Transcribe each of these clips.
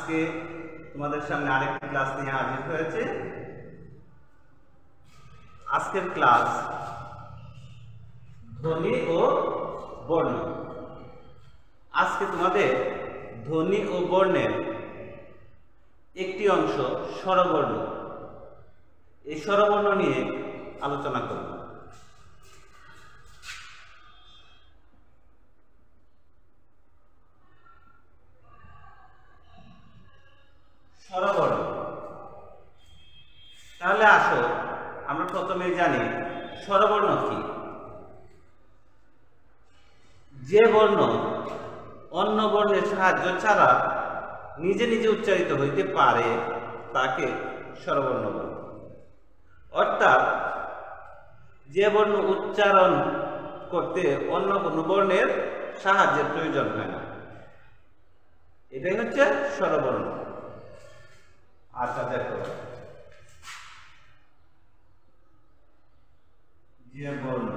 আজকে তোমাদের সামনে আরেকটি ক্লাস নিয়ে হাজির হয়েছে। আজকের ক্লাস ধ্বনি ও বর্ণ। আজকে তোমাদের ধ্বনি ও বর্ণের একটি অংশ স্বরবর্ণ। এই স্বরবর্ণ নিয়ে আলোচনা করব। স্বরবর্ণ, তাহলে আসো আমরা প্রথমে জানি স্বরবর্ণ কি। যে বর্ণ অন্য বর্ণের সাহায্য ছাড়া নিজে নিজে উচ্চারিত হইতে পারে তাকে স্বরবর্ণ বলে। অর্থাৎ যে বর্ণ উচ্চারণ করতে অন্য কোনো বর্ণের সাহায্যের প্রয়োজন হয় না, এটাই হচ্ছে স্বরবর্ণ। আচ্ছা দেখো, যে বর্ণ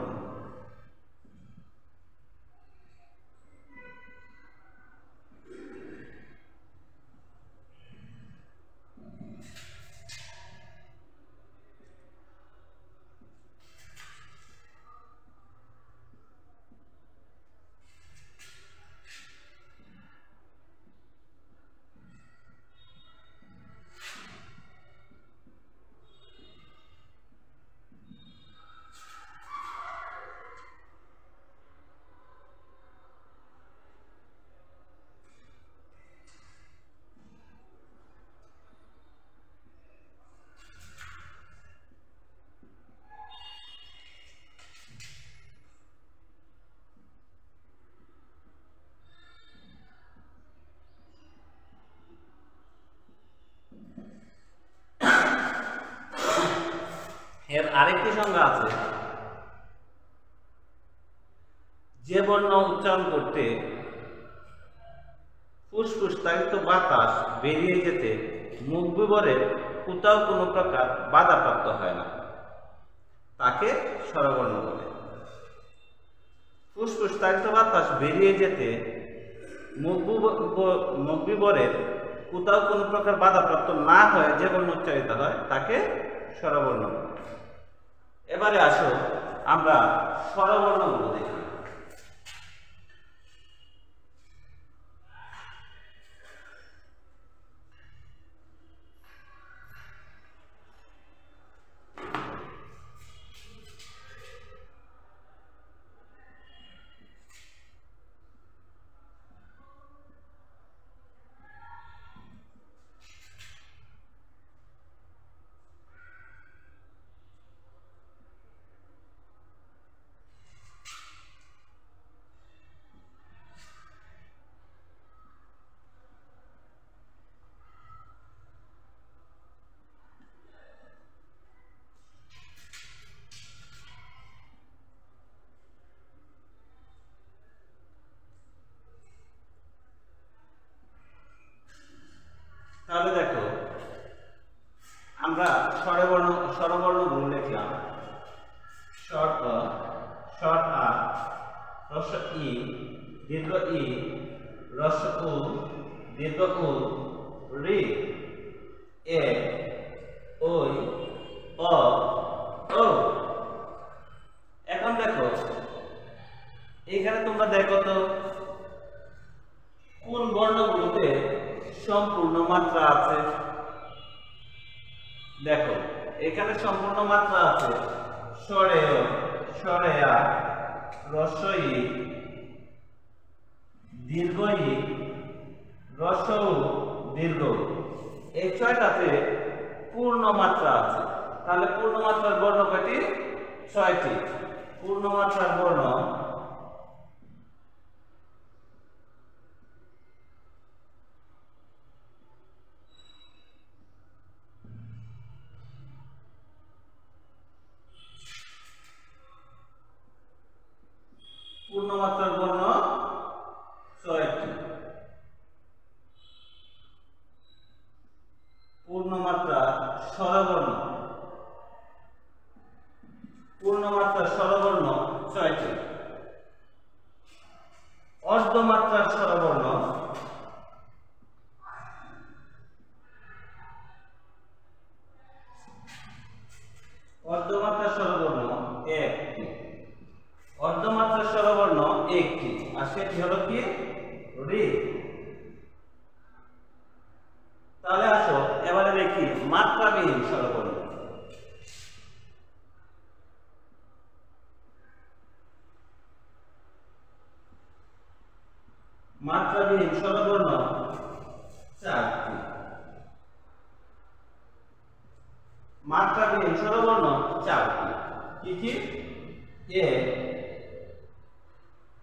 এর আরেকটি সংজ্ঞা আছে। যে বর্ণ উচ্চারণ করতে ফুসফুস তাড়িত বাতাস বেরিয়ে যেতে মুখ বিবরের কোথাও কোনো প্রকার বাধাপ্রাপ্ত হয় না তাকে স্বরবর্ণ বলে। ফুসফুস তাড়িত বাতাস বেরিয়ে যেতে মুখ বিবরের কোথাও কোনো প্রকার বাধাপ্রাপ্ত না হয়ে যে বর্ণ উচ্চারিত হয় তাকে স্বরবর্ণ বলে। এবারে আসো আমরা স্বরবর্ণগুলো দেখি। তাহলে দেখো, আমরা স্বরবর্ণগুলো লিখলাম। স্বর অ, স্বর আ, রস্ব ই, দীর্ঘ ই, রস্ব উ, দীর্ঘ উ, ঋ, এ, ওই, অ, ও। এখন দেখো এখানে তোমরা দেখো তো কোন বর্ণগুলোতে সম্পূর্ণ মাত্রা আছে। দেখো এখানে সম্পূর্ণ মাত্রা আছে স্বরে অ, স্বরে আ, রস্ব ই, দীর্ঘ ই, রস্ব উ, দীর্ঘ উ। এই ছয়টাতে পূর্ণ মাত্রা আছে। তাহলে পূর্ণ মাত্রার বর্ণ কয়টি? 6টি। পূর্ণ মাত্রার বর্ণ পূর্ণমাত্রার বর্ণ 6টি। পূর্ণমাত্রা স্বরবর্ণ, পূর্ণমাত্রা স্বরবর্ণ 6টি। অর্ধমাত্রার স্বরবর্ণ একটি, অর্ধমাত্রার স্বরবর্ণ একটি, আর সেটি হলো কি রি। তাহলে আসো এবারে দেখি মাত্রাবিহীন স্বরবর্ণ। মাত্রাবিহীন স্বরবর্ণ চারটি। মাত্রাবিহীন স্বরবর্ণ চারটি। কি কি? এ,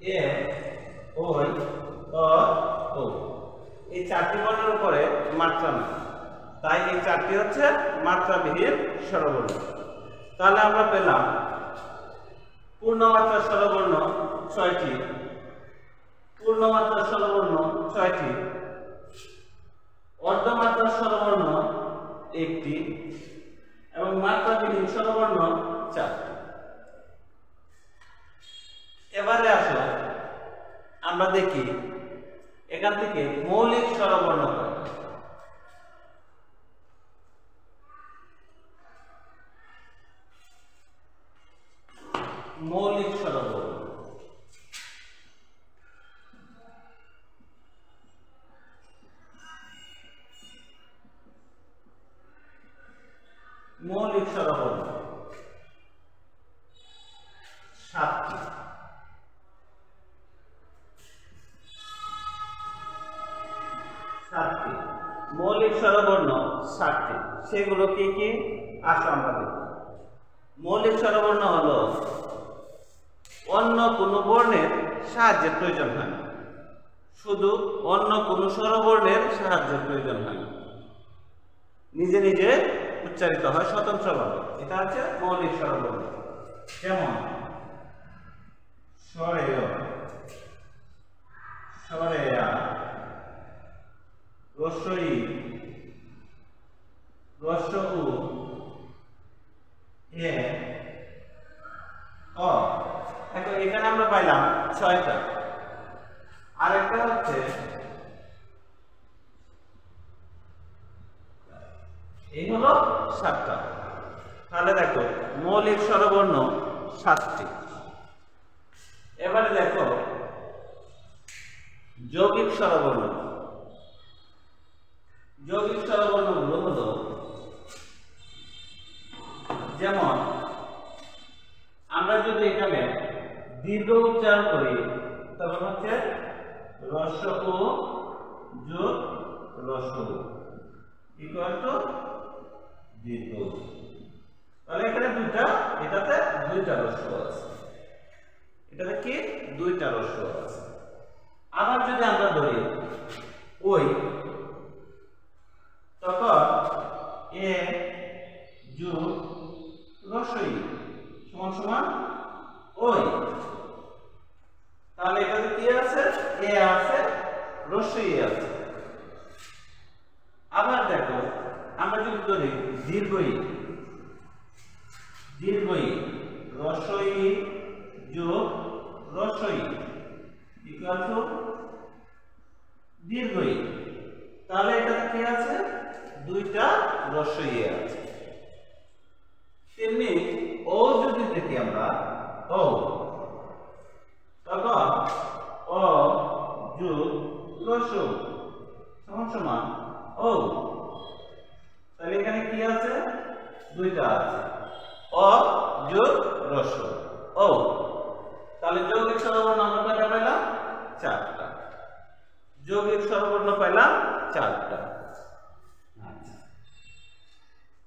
এ, ওই, অ, ও। এই চারটি বর্ণের উপরে মাত্রা নেই, তাই এই চারটি হচ্ছে মাত্রাবিহীন স্বরবর্ণ। তাহলে আমরা পেলাম পূর্ণমাত্রার স্বরবর্ণ 6টি, পূর্ণমাত্রার স্বরবর্ণ 6টি, অর্ধমাত্রার স্বরবর্ণ 1টি এবং মাত্রাবিহীন স্বরবর্ণ 4টি। এবারে আসো আমরা দেখি এখান থেকে মৌলিক স্বরবর্ণ কয়টি। মৌলিক স্বরবর্ণ, মৌলিক স্বরবর্ণ 7টি। মৌলিক স্বরবর্ণ 7টি। সেগুলো কি কি? আসো আমরা দেখি। মৌলিক স্বরবর্ণ হলো অন্য কোনো বর্ণের সাহায্যের প্রয়োজন হয় না, শুধু অন্য কোনো স্বরবর্ণের সাহায্যের প্রয়োজন হয় না, নিজে নিজে উচ্চারিত হয় স্বতন্ত্রভাবে। এটা হচ্ছে মৌলিক স্বরবর্ণ। যেমন স্বরেয়, স্বরেয়া, রস্বই, রস্ব উ, এ, অ। এখন এখানে আমরা পাইলাম 6টা। আরেকটা হচ্ছে এই হলো 7টা। তাহলে দেখো মৌলিক স্বরবর্ণ 7টি। এবারে দেখো যৌগিক স্বরবর্ণ। যৌগিক স্বরবর্ণগুলো হলো যেমন আমরা যদি এখানে দীর্ঘ উচ্চারণ করি তখন হচ্ছে রস্ব উ যোগ রস্ব উ ইকুয়াল টু দীর্ঘ। তাহলে এখানে দুইটা, এটাতে দুইটা রস্ব আছে, এটাতে কি দুইটা রস্ব আছে। আবার যদি আমরা ধরি ওই, তখন এ যোগ রস্বই সমান সমান ওই। তাহলে এটাতে কি আছে? এ আছে, রস্বই আছে। আবার দেখো আমরা যদি ধরি দীর্ঘই, দীর্ঘই রস্বই যোগ রস্বই ইকুয়াল টু দীর্ঘই। তাহলে এটাতে কি আছে? দুইটা রস্বই আছে। তেমনি ও যদি দেখি আমরা ও, তখন অ যোগ রস্ব সমান সমান ও। তাহলে এখানে কি আছে? দুইটা আছে, অ যোগ রস্ব ও। তাহলে যৌগিক স্বরবর্ণ আমরা কয়টা পেলাম? 4টা। যৌগিক স্বরবর্ণ পেলাম 4টা। আচ্ছা,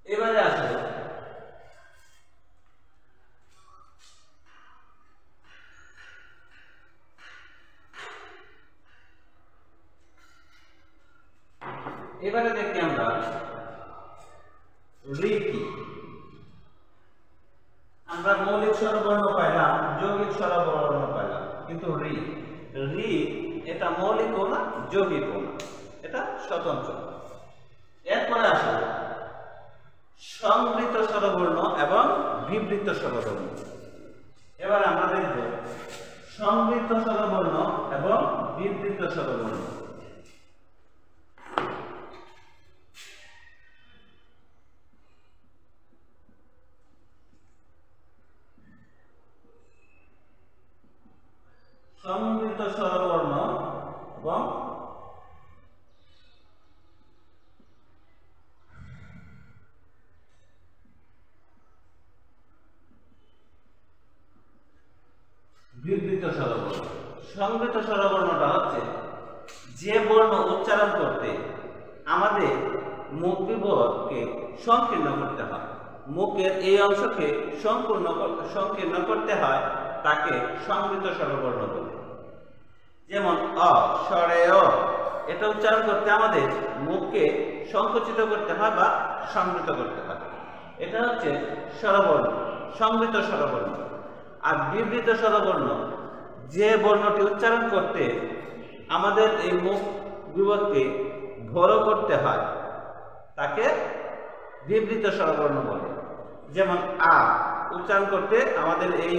এবারে আসো এবারে দেখি আমরা রি কি। আমরা মৌলিক স্বরবর্ণ পাইলাম, যৌগিক স্বরবর্ণ পাইলাম, কিন্তু রি, রি এটা মৌলিকও না যৌগিকও না, এটা স্বতন্ত্র। এরপরে আসো সংবৃত স্বরবর্ণ এবং বিবৃত স্বরবর্ণ। এবার আমরা দেখব সংবৃত স্বরবর্ণ এবং বিবৃত স্বরবর্ণ। স্বরবর্ণ। সংবৃত স্বরবর্ণটা হচ্ছে যে বর্ণ উচ্চারণ করতে আমাদের মুখ বিবরকে সংকীর্ণ করতে হয়, মুখের এই অংশকে সংকীর্ণ করতে হয়, তাকে সংবৃত স্বরবর্ণ বলে। যেমন অ, স্বরে অ, এটা উচ্চারণ করতে আমাদের মুখকে সংকুচিত করতে হয় বা সংবৃত করতে হয়, এটা হচ্ছে স্বরবর্ণ, সংবৃত স্বরবর্ণ। আর বিবৃত স্বরবর্ণ, যে বর্ণটি উচ্চারণ করতে আমাদের এই মুখ বিবরকে ঘোরো করতে হয়, তাকে বিবৃত স্বরবর্ণ বলে। যেমন আ উচ্চারণ করতে আমাদের এই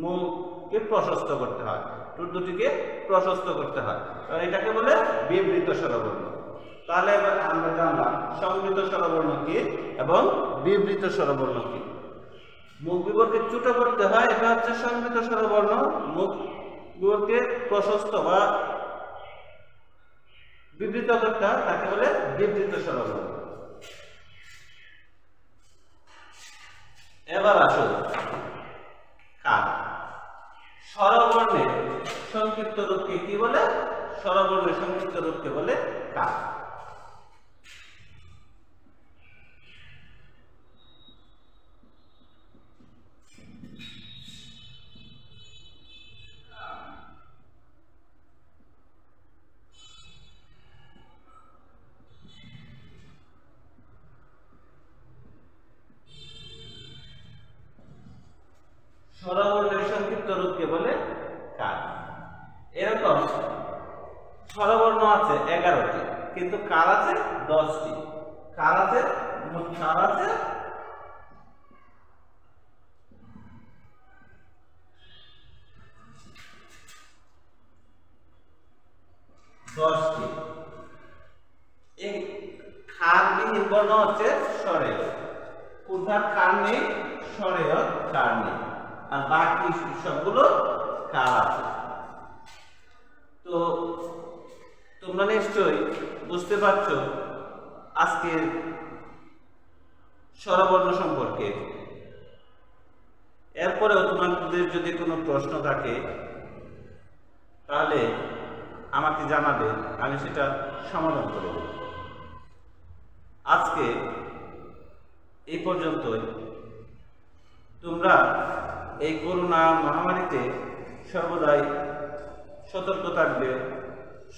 মুখকে প্রশস্ত করতে হয়, ঠোঁট দুটিকে প্রশস্ত করতে হয়, এটাকে বলে বিবৃত স্বরবর্ণ। তাহলে এবার আমরা জানলাম সংবৃত স্বরবর্ণ কি এবং বিবৃত স্বরবর্ণ কি। মুখ বিবরকে ছোট করতে হয়, এটা হচ্ছে সংবৃত স্বরবর্ণ। মুখ বিবরকে প্রশস্ত বা বিবৃত করতে হয়, তাকে বলে বিবৃত স্বরবর্ণ। এবার আসুন কার। স্বরবর্ণের সংক্ষিপ্ত রূপকে কি বলে? স্বরবর্ণের সংক্ষিপ্ত রূপকে বলে কার। স্বরবর্ণের সংক্ষিপ্ত রূপকে বলে কার। এরকম স্বরবর্ণ আছে 11টি, কিন্তু কার আছে 10টি। কার আছে, মোট কার আছে 10টি। এই খারবিহীন বর্ণ হচ্ছে স্বরেয়, উদ্ধার কার নেই, স্বরেয় কার নেই, আর বাকি সবগুলো কার আছে। তো তোমরা নিশ্চয়ই বুঝতে পারছো আজকের স্বরবর্ণ সম্পর্কে। এরপরেও তোমাদের যদি কোনো প্রশ্ন থাকে তাহলে আমাকে জানাবে, আমি সেটা সমাধান করে দেব। আজকে এই পর্যন্তই। তোমরা এই করোনা মহামারীতে সর্বদাই সতর্ক থাকবে,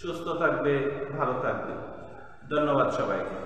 সুস্থ থাকবে, ভালো থাকবে। ধন্যবাদ সবাইকে।